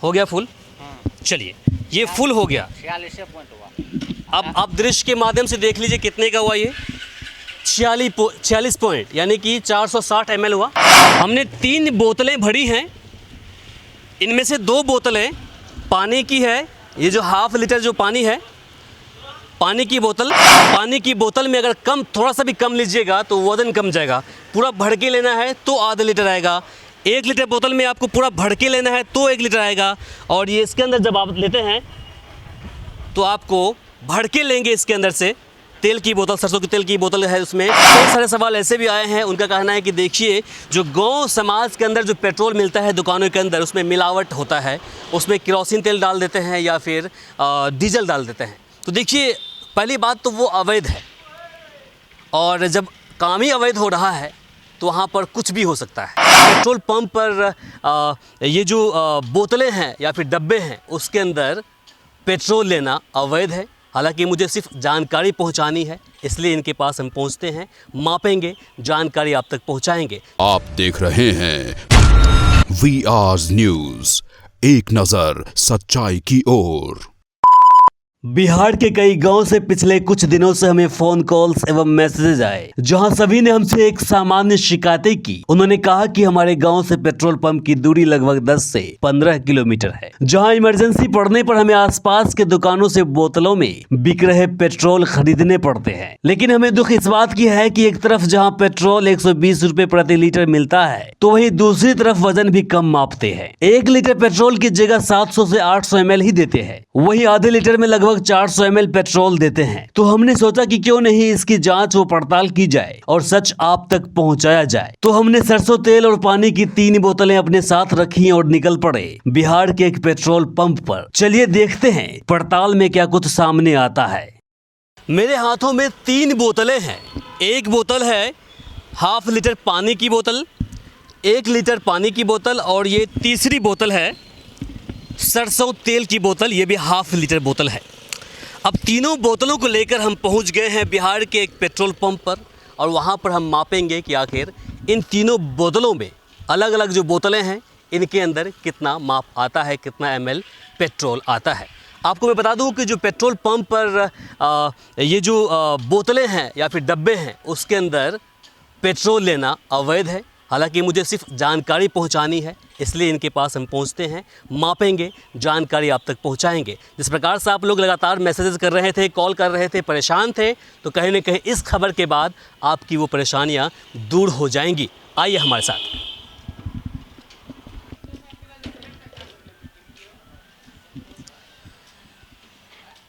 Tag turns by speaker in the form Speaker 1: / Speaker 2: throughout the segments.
Speaker 1: हो गया फुल। चलिए ये फुल हो गया।
Speaker 2: 46 पॉइंट हुआ।
Speaker 1: अब आप दृश्य के माध्यम से देख लीजिए कितने का हुआ ये 46 पॉइंट यानी कि 460 ml हुआ। हमने 3 बोतलें भरी हैं, इनमें से 2 बोतलें पानी की है। ये जो हाफ लीटर जो पानी है, पानी की बोतल में अगर कम थोड़ा सा भी कम लीजिएगा तो वज़न कम जाएगा। पूरा भर के लेना है तो आधा लीटर आएगा। 1 लीटर बोतल में आपको पूरा भर के लेना है तो 1 लीटर आएगा। और ये इसके अंदर जब आप लेते हैं तो आपको भर के लेंगे इसके अंदर से। तेल की बोतल, सरसों के तेल की बोतल है उसमें। कई सारे सवाल ऐसे भी आए हैं, उनका कहना है कि देखिए जो गांव समाज के अंदर जो पेट्रोल मिलता है दुकानों के अंदर, उसमें मिलावट होता है, उसमें केरोसिन तेल डाल देते हैं या फिर डीजल डाल देते हैं। तो देखिए पहली बात तो वो अवैध है, और जब काम ही अवैध हो रहा है तो वहाँ पर कुछ भी हो सकता है। पेट्रोल पंप पर ये जो बोतलें हैं या फिर डब्बे हैं उसके अंदर पेट्रोल लेना अवैध है। हालांकि मुझे सिर्फ जानकारी पहुंचानी है, इसलिए इनके पास हम पहुंचते हैं, मापेंगे, जानकारी आप तक पहुंचाएंगे।
Speaker 3: आप देख रहे हैं VR न्यूज़, एक नज़र सच्चाई की ओर।
Speaker 1: बिहार के कई गांव से पिछले कुछ दिनों से हमें फोन कॉल्स एवं मैसेजेस आए, जहां सभी ने हमसे एक सामान्य शिकायतें की। उन्होंने कहा कि हमारे गांव से पेट्रोल पंप की दूरी लगभग 10 से 15 किलोमीटर है, जहां इमरजेंसी पड़ने पर हमें आसपास के दुकानों से बोतलों में बिक रहे पेट्रोल खरीदने पड़ते हैं। लेकिन हमें दुख इस बात की है कि एक तरफ जहाँ पेट्रोल 120 रुपए प्रति लीटर मिलता है, तो वही दूसरी तरफ वजन भी कम मापते हैं। 1 लीटर पेट्रोल की जगह 700 से 800 ml ही देते हैं, वही आधे लीटर में लगभग 400 ml पेट्रोल देते हैं। तो हमने सोचा कि क्यों नहीं इसकी जांच व पड़ताल की जाए और सच आप तक पहुंचाया जाए। तो हमने सरसों तेल और पानी की 3 बोतलें अपने साथ रखी और निकल पड़े बिहार के एक पेट्रोल पंप पर। चलिए देखते हैं पड़ताल में क्या कुछ सामने आता है। मेरे हाथों में 3 बोतलें हैं। एक बोतल है हाफ लीटर पानी की बोतल, 1 लीटर पानी की बोतल, और ये तीसरी बोतल है सरसों तेल की बोतल, ये भी हाफ लीटर बोतल है। अब तीनों बोतलों को लेकर हम पहुंच गए हैं बिहार के एक पेट्रोल पंप पर, और वहां पर हम मापेंगे कि आखिर इन तीनों बोतलों में, अलग अलग जो बोतलें हैं, इनके अंदर कितना माप आता है, कितना ml पेट्रोल आता है। आपको मैं बता दूं कि जो पेट्रोल पंप पर ये जो बोतलें हैं या फिर डब्बे हैं उसके अंदर पेट्रोल लेना अवैध है। हालांकि मुझे सिर्फ जानकारी पहुंचानी है, इसलिए इनके पास हम पहुंचते हैं, मापेंगे, जानकारी आप तक पहुंचाएंगे। जिस प्रकार से आप लोग लगातार मैसेजेस कर रहे थे, कॉल कर रहे थे, परेशान थे, तो कहीं ना कहीं इस खबर के बाद आपकी वो परेशानियां दूर हो जाएंगी। आइए हमारे साथ।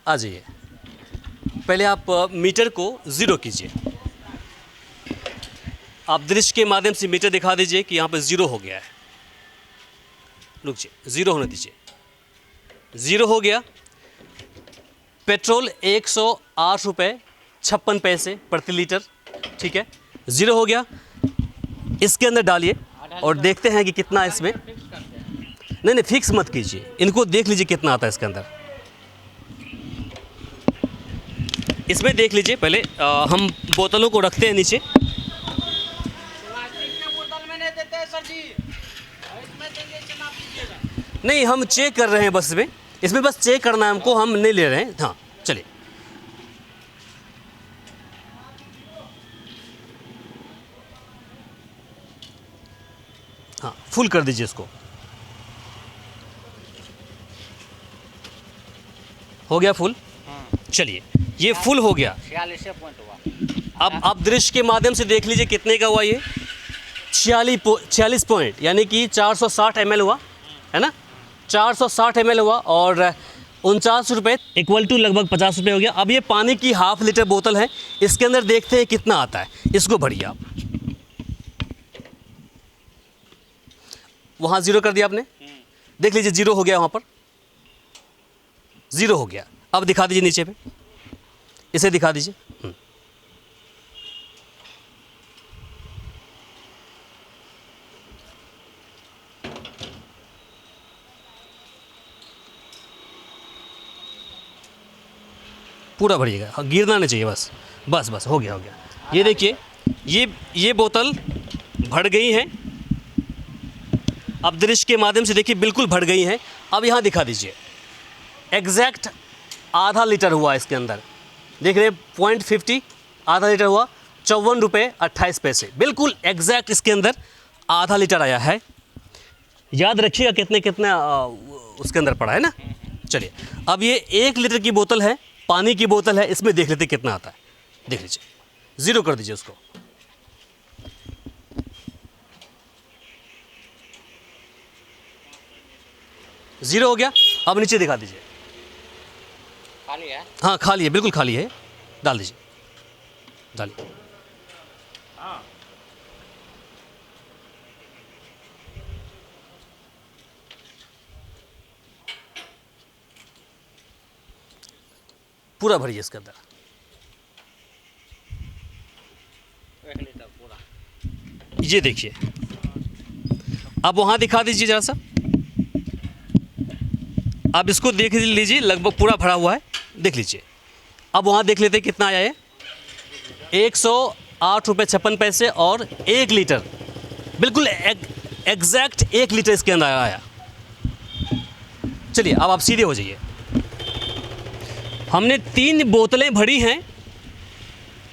Speaker 1: आ जाइए। पहले आप मीटर को 0 कीजिए। आप दृश्य के माध्यम से मीटर दिखा दीजिए कि यहाँ पर 0 हो गया है। रुकिए, 0 होने दीजिए। 0 हो गया। पेट्रोल 108 रुपये 56 पैसे प्रति लीटर, ठीक है, 0 हो गया। इसके अंदर डालिए और देखते हैं कि कितना इसमें। नहीं, फिक्स मत कीजिए, इनको देख लीजिए कितना आता है इसके अंदर। इसमें देख लीजिए पहले। हम बोतलों को रखते हैं नीचे। नहीं, हम चेक कर रहे हैं बस। इसमें बस चेक करना है हमको, हम नहीं ले रहे हैं। हाँ चलिए। हाँ, फुल कर दीजिए इसको। हो गया फुल। चलिए ये फुल हो गया।
Speaker 2: 46 पॉइंट हुआ।
Speaker 1: अब आप दृश्य के माध्यम से देख लीजिए कितने का हुआ ये 46 पॉइंट यानी कि 460 ml हुआ, है ना, 460 ml हुआ, और 49 रुपये इक्वल टू लगभग 50 रुपये हो गया। अब ये पानी की हाफ लीटर बोतल है, इसके अंदर देखते हैं कितना आता है। इसको भरिए आप। वहाँ 0 कर दिया आपने, देख लीजिए 0 हो गया, वहाँ पर 0 हो गया। अब दिखा दीजिए नीचे पे, इसे दिखा दीजिए। पूरा भरिएगा, हाँ, गिरना नहीं चाहिए, बस बस बस, हो गया हो गया। ये देखिए, ये बोतल भर गई है। अब दृश्य के माध्यम से देखिए बिल्कुल भर गई है। अब यहाँ दिखा दीजिए, एग्जैक्ट आधा लीटर हुआ इसके अंदर, देख रहे 0.50 आधा लीटर हुआ 54 रुपये 28 पैसे, बिल्कुल एग्जैक्ट इसके अंदर आधा लीटर आया है। याद रखिएगा कितने कितना उसके अंदर पड़ा है ना। चलिए अब ये 1 लीटर की बोतल है, पानी की बोतल है, इसमें देख लेते कितना आता है। देख लीजिए, ज़ीरो कर दीजिए उसको। ज़ीरो हो गया। अब नीचे दिखा दीजिए।
Speaker 2: खाली है।
Speaker 1: हाँ खाली है, बिल्कुल खाली है। डाल दीजिए, डालिए। पूरा भरिए इसके अंदर।
Speaker 2: 1 लीटर पूरा।
Speaker 1: ये देखिए, अब वहाँ दिखा दीजिए ज़रा सा। अब इसको देख लीजिए, लगभग पूरा भरा हुआ है, देख लीजिए। अब वहाँ देख लेते हैं कितना आया है। 108 रुपये 56 पैसे और 1 लीटर, बिल्कुल एग्जैक्ट 1 लीटर इसके अंदर आया। चलिए अब आप सीधे हो जाइए। हमने 3 बोतलें भरी हैं,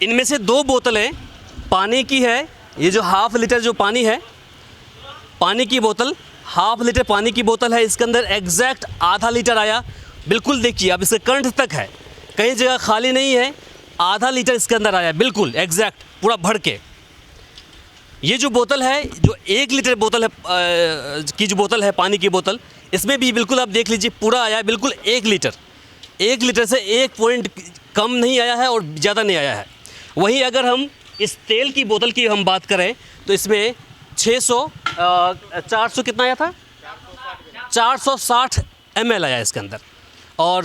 Speaker 1: इनमें से 2 बोतलें पानी की है। ये जो हाफ लीटर जो पानी है, पानी की बोतल, हाफ लीटर पानी की बोतल है, इसके अंदर एग्जैक्ट आधा लीटर आया। बिल्कुल देखिए, अब इसके कंठ तक है, कहीं जगह खाली नहीं है, आधा लीटर इसके अंदर आया, बिल्कुल एग्जैक्ट पूरा भर के। ये जो बोतल है, जो 1 लीटर बोतल है की जो बोतल है पानी की बोतल, इसमें भी बिल्कुल आप देख लीजिए पूरा आया, बिल्कुल 1 लीटर। 1 लीटर से 1 पॉइंट कम नहीं आया है और ज़्यादा नहीं आया है। वहीं अगर हम इस तेल की बोतल की हम बात करें तो इसमें 400 कितना आया था, 460 ml आया इसके अंदर। और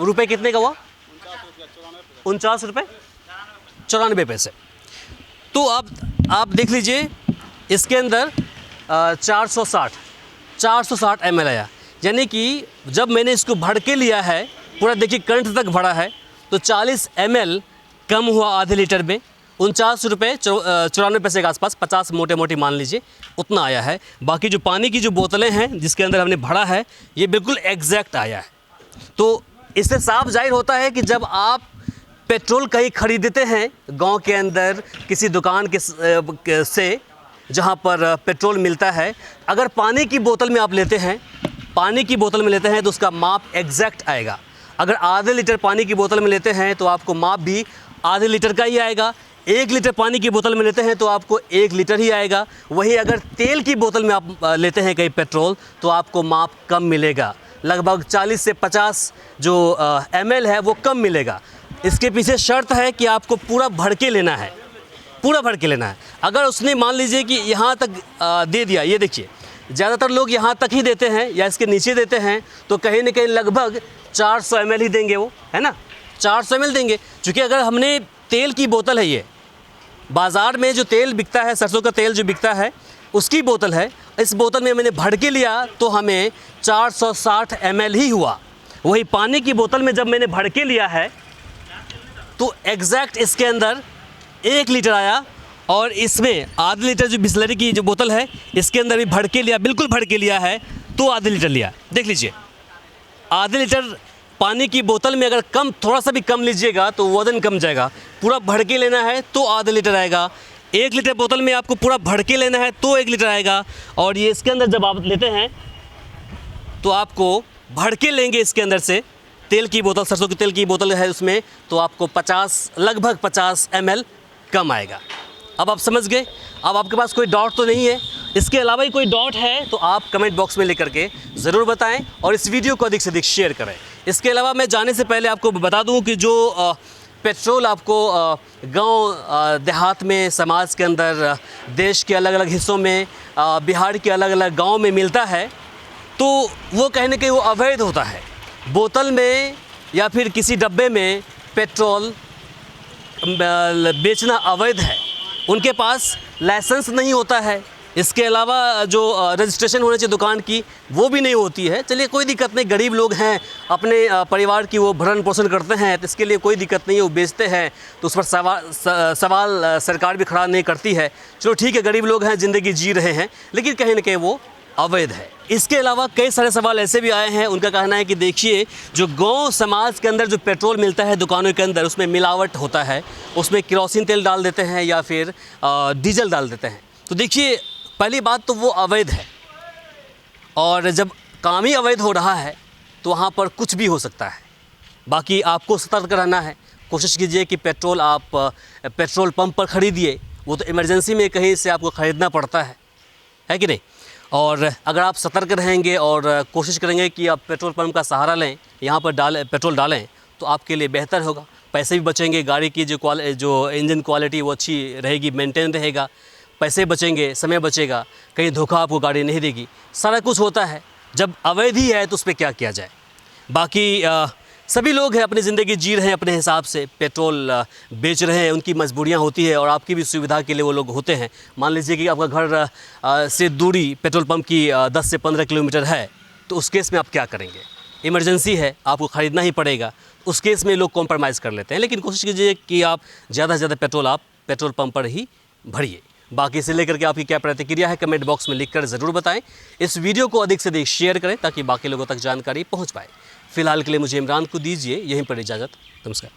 Speaker 1: रुपए कितने का हुआ, 49 रुपये 94 पैसे। तो आप देख लीजिए इसके अंदर 460 ml आया, यानी कि जब मैंने इसको भर के लिया है, पूरा देखिए कंठ तक भरा है, तो 40 ml कम हुआ आधे लीटर में। 49 रुपये 94 पैसे के आसपास, 50 मोटे मोटी मान लीजिए, उतना आया है। बाकी जो पानी की जो बोतलें हैं जिसके अंदर हमने भरा है, ये बिल्कुल एग्जैक्ट आया है। तो इससे साफ जाहिर होता है कि जब आप पेट्रोल कहीं ख़रीदते हैं गांव के अंदर किसी दुकान से जहां पर पेट्रोल मिलता है, अगर पानी की बोतल में आप लेते हैं, पानी की बोतल में लेते हैं तो उसका माप एग्जैक्ट आएगा। अगर आधे लीटर पानी की बोतल में लेते हैं तो आपको माप भी आधे लीटर का ही आएगा। 1 लीटर पानी की बोतल में लेते हैं तो आपको 1 लीटर ही आएगा। वहीं अगर तेल की बोतल में आप लेते हैं कहीं पेट्रोल, तो आपको माप कम मिलेगा, लगभग 40 से 50 जो ml है वो कम मिलेगा। इसके पीछे शर्त है कि आपको पूरा भर के लेना है, पूरा भर के लेना है। अगर उसने मान लीजिए कि यहाँ तक दे दिया, ये देखिए ज़्यादातर लोग यहाँ तक ही देते हैं या इसके नीचे देते हैं, तो कहीं ना कहीं लगभग 400 ml ही देंगे वो, है ना, 400 ml देंगे। क्योंकि अगर हमने तेल की बोतल है, ये बाज़ार में जो तेल बिकता है, सरसों का तेल जो बिकता है, उसकी बोतल है, इस बोतल में मैंने भर के लिया तो हमें 460 ml ही हुआ। वही पानी की बोतल में जब मैंने भर के लिया है तो एग्जैक्ट इसके अंदर 1 लीटर आया। और इसमें आधे लीटर जो बिस्लरी की जो बोतल है, इसके अंदर भी भर के लिया, बिल्कुल भर के लिया है तो आधे लीटर लिया। देख लीजिए, आधे लीटर पानी की बोतल में अगर कम, थोड़ा सा भी कम लीजिएगा तो वज़न कम जाएगा। पूरा भर के लेना है तो आधे लीटर आएगा। 1 लीटर बोतल में आपको पूरा भर के लेना है तो 1 लीटर आएगा। और ये इसके अंदर जब आप लेते हैं तो आपको भर के लेंगे इसके अंदर से, तेल की बोतल, सरसों के तेल की बोतल है उसमें, तो आपको 50, लगभग 50 ml कम आएगा। अब आप समझ गए। अब आपके पास कोई डाउट तो नहीं है? इसके अलावा ही कोई डाउट है तो आप कमेंट बॉक्स में लिख करके ज़रूर बताएं और इस वीडियो को अधिक से अधिक शेयर करें। इसके अलावा मैं जाने से पहले आपको बता दूं कि जो पेट्रोल आपको गांव देहात में, समाज के अंदर, देश के अलग अलग हिस्सों में, बिहार के अलग अलग गाँव में मिलता है, तो वो कहीं ना कहीं वो अवैध होता है। बोतल में या फिर किसी डब्बे में पेट्रोल बेचना अवैध है। उनके पास लाइसेंस नहीं होता है, इसके अलावा जो रजिस्ट्रेशन होनी चाहिए दुकान की वो भी नहीं होती है। चलिए कोई दिक्कत नहीं, गरीब लोग हैं, अपने परिवार की वो भरण पोषण करते हैं, तो इसके लिए कोई दिक्कत नहीं है, वो बेचते हैं तो उस पर सवाल सरकार भी खड़ा नहीं करती है। चलो ठीक है, गरीब लोग हैं, ज़िंदगी जी रहे हैं, लेकिन कहीं ना कहीं वो अवैध है। इसके अलावा कई सारे सवाल ऐसे भी आए हैं। उनका कहना है कि देखिए, जो गांव समाज के अंदर जो पेट्रोल मिलता है दुकानों के अंदर, उसमें मिलावट होता है, उसमें केरोसिन तेल डाल देते हैं या फिर डीजल डाल देते हैं। तो देखिए, पहली बात तो वो अवैध है, और जब काम ही अवैध हो रहा है तो वहाँ पर कुछ भी हो सकता है। बाकी आपको सतर्क रहना है। कोशिश कीजिए कि पेट्रोल आप पेट्रोल पंप पर ख़रीदिए। वो तो इमरजेंसी में कहीं से आपको ख़रीदना पड़ता है कि नहीं। और अगर आप सतर्क रहेंगे और कोशिश करेंगे कि आप पेट्रोल पंप का सहारा लें, यहाँ पर पेट्रोल डालें, तो आपके लिए बेहतर होगा। पैसे भी बचेंगे, गाड़ी की जो इंजन क्वालिटी वो अच्छी रहेगी, मेंटेन रहेगा, पैसे बचेंगे, समय बचेगा, कहीं धोखा आपको गाड़ी नहीं देगी। सारा कुछ होता है। जब अवैध ही है तो उस पर क्या किया जाए। बाकी सभी लोग हैं, अपनी ज़िंदगी जी रहे हैं अपने हिसाब से, पेट्रोल बेच रहे हैं, उनकी मजबूरियां होती है और आपकी भी सुविधा के लिए वो लोग होते हैं। मान लीजिए कि आपका घर से दूरी पेट्रोल पंप की 10 से 15 किलोमीटर है, तो उस केस में आप क्या करेंगे। इमरजेंसी है, आपको ख़रीदना ही पड़ेगा, उस केस में लोग कॉम्प्रोमाइज़ कर लेते हैं। लेकिन कोशिश कीजिए कि आप ज़्यादा से ज़्यादा पेट्रोल आप पेट्रोल पंप पर ही भरिए। बाकी इसे लेकर के आपकी क्या प्रतिक्रिया है, कमेंट बॉक्स में लिखकर ज़रूर बताएं। इस वीडियो को अधिक से अधिक शेयर करें ताकि बाकी लोगों तक जानकारी पहुंच पाए। फिलहाल के लिए मुझे इमरान को दीजिए यहीं पर इजाज़त। नमस्कार।